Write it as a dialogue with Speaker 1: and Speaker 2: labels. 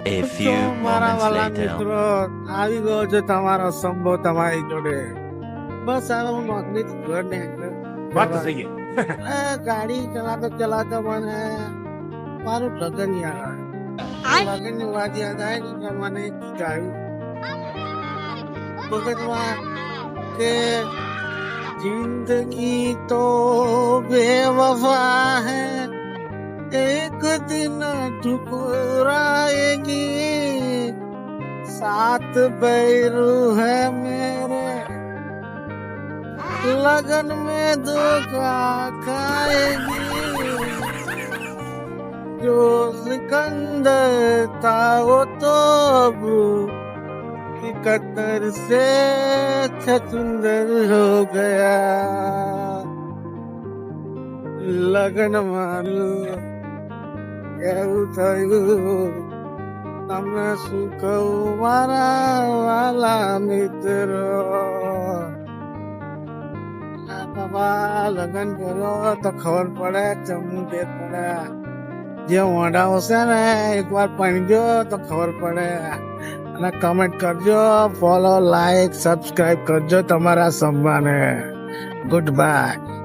Speaker 1: A few
Speaker 2: મારા
Speaker 1: moments
Speaker 2: વાલા
Speaker 1: later.
Speaker 2: મિત્રો આવી ગયો છે તમારો સંભો તમારી જોડે. બસ હવે હું નોકરી ઘર ને
Speaker 3: વાત તો સહી
Speaker 2: ગાડી ચલાતો મને મારું લગન યાદ આવે. લગન ની વાત યાદ આવે ને મને એક ગીત આવ્યું વખતમાં કે जिंदगी तो बेवफा है एक दिन ठुकराएगी सात बैरू है मेरे लगन में धोखा खाएगी जो सिकंदर था वो तो अब कतर से छुंदर हो गया लगन मारू એવું થયું તમે શું કહું મારા વાલા મિત્રો. બાબા લગન કર્યો તો ખબર પડે ચમનું બે પડે જે મોઢા હશે ને એકવાર પણજો તો ખબર પડે. અને કમેન્ટ કરજો, ફોલો, લાઈક, સબસ્ક્રાઇબ કરજો તમારા સંભાને. Good bye.